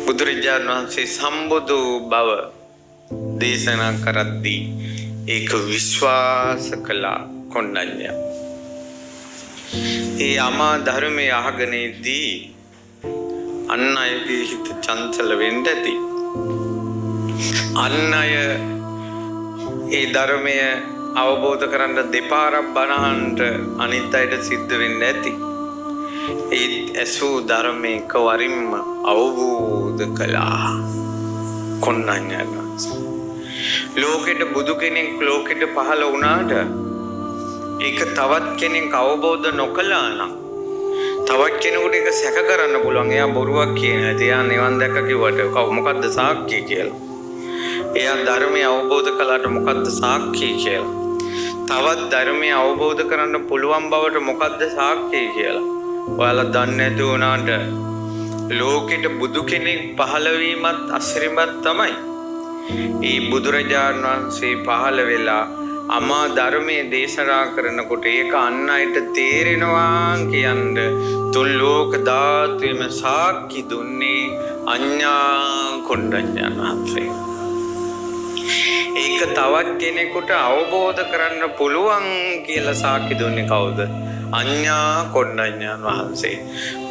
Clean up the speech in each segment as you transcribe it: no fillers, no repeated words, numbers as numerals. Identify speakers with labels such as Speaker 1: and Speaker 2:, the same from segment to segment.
Speaker 1: බුදුරජාණන් වහන්සේ සම්බුදු බව දේශනා කරද්දී ඒක විශ්වාස කළා කොණ්ඩඤ්ඤ. ඒ අමා ධර්මයේ අහගෙනදී අන් අයගේ හිත චංචල වෙන්න ඇති. අන් අය ඒ ධර්මය අවබෝධ කරන්න දෙපාරක් බණහන්ට අනිත් අයට සිද්ධ වෙන්න ඇති. ඒ ඇසූ ධර්මයේ කවරින්ම අවබෝධ කළා කොණ්ඩඤ්ඤ. ලෝකෙට බුදු කෙනෙක් ලෝකෙට පහළ වුණාට ඒක තවත් කෙනෙක් අවබෝධ නොකළා නම් තවත් කෙනෙකුට ඒක සැක කරන්න පුළුවන්. එයා බොරුවක් කියනවා. එයා නිවන් දැක්ක කිව්වට මොකද්ද සාක්ෂිය කියලා. එයා ධර්මය අවබෝධ කළාට මොකද්ද සාක්ෂිය කියලා. තවත් ධර්මය අවබෝධ කරන්න පුළුවන් බවට මොකද්ද සාක්ෂිය කියලා. ඔයාලා දන්නේ නැති වුණාට ලෝකෙට බුදු කෙනෙක් පහළ වීමත් අසිරිමත් තමයි. ඒ බුදුරජාණන් වහන්සේ පහළ වෙලා අමා ධර්මයේ දේශනා කරනකොට ඒක අන් අයට තේරෙනවා කියන්න තුන් ලෝක ධාතුවේම සාක්ෂි දුන්නේ අඤ්ඤා කොණ්ඩඤ්ඤ වහන්සේ. ඒක තවත් කෙනෙකුට අවබෝධ කරන්න පුළුවන් කියලා සාක්ෂි දුන්නේ කවුද? අඤ්ඤා කොණ්ඩඤ්ඤ වහන්සේ.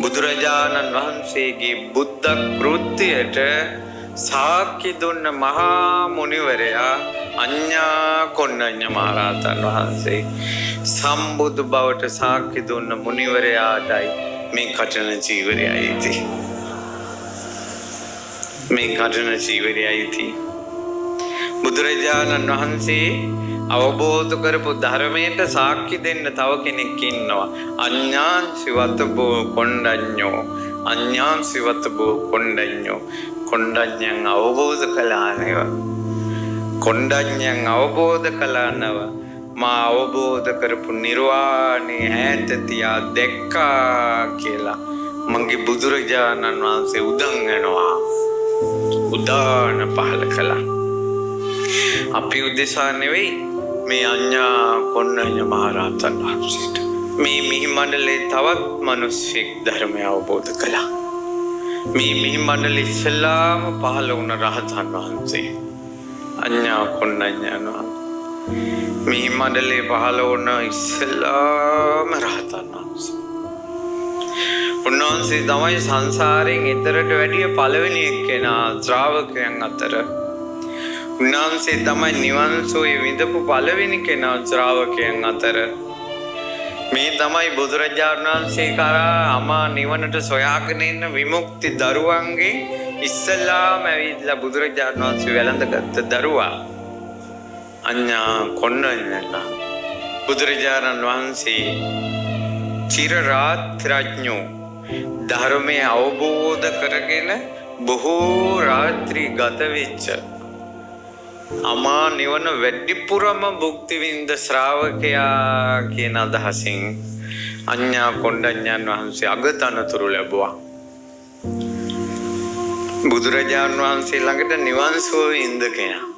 Speaker 1: බුදුරජාණන් වහන්සේගේ බුද්ධ කෘත්‍යයට සාක්ෂි දුන්න මහා මුනිවරයා අඤ්ඤා කොණ්ඩඤ්ඤ මහරහතන් වහන්සේ. සම්බුදු බවට සාක්ෂි දුන්න මුනිවරයාටයි මේ කටන ජීවරයයි. මේ කටන ජීවරයයි. බුදුරජාණන් වහන්සේ අවබෝධ කරපු ධර්මයට සාක්ෂි දෙන්න තව කෙනෙක් ඉන්නවා. අඤ්ඤා සිවතබෝ කොණ්ඩඤ්ඤෝ. අඤ්ඤා සිවතබෝ කොණ්ඩඤ්ඤෝ. කොණ්ඩඤ්ඤන් අවබෝධ කළා නේව. කොණ්ඩඤ්ඤන් අවබෝධ කළා නව. මා අවබෝධ කරපු නිර්වාණය ඈත තියා දැක්කා කියලා මගේ බුදුරජාණන් වහන්සේ උදන් වෙනවා. උදාන පහල කළා. අපි උදෙසා නෙවෙයි මේ අඤ්ඤා කොණ්ඩඤ්ඤ මහරහතන් වහන්සේට. මේ මිහි මණ්ඩලේ තවත් මිනිස්සෙක් ධර්මය අවබෝධ කළා. මේ මිහි මණ්ඩලෙ ඉස්සලාම පහළ වුණ රහතන් වහන්සේ අඤ්ඤා කොණ්ඩඤ්ඤ වහන්සේ. මිහි මණ්ඩලේ පහළ වුණ ඉස්සලාම රහතන් වහන්සේ. උන්වහන්සේ තමයි සංසාරයෙන් එතරට වැඩිය පළවෙනි එක්කෙනා ශ්‍රාවකයන් අතර. උන්වහන්සේ තමයි නිවන් සෝය විඳපු පළවෙනි කෙනා ශ්‍රාවකයන් අතර. මේ තමයි බුදුරජාණන් වහන්සේ කරා අමා නිවනට සොයාගෙන ඉන්න විමුක්ති දරුවන්ගේ ඉස්සලාම ඇවිල්ලා බුදුරජාණන් වහන්සේ වැළඳගත්ත දරුවා අඤ්ඤා කොණ්ඩඤ්ඤ. බුදුරජාණන් වහන්සේ චිර රාත්‍රඥෝ ධර්මය අවබෝධ කරගෙන බොහෝ රාත්‍රී ගත වෙච්ච අමා නිවන වැඩිපුරම භුක්ති විඳ ශ්‍රාවකයා කියන අදහසින් අඤ්ඤා කොණ්ඩඤ්ඤන් වහන්සේ අගතනතුරු ලැබුවා. බුදුරජාණන් වහන්සේ ළඟට නිවන් සුව විඳ කෙනා.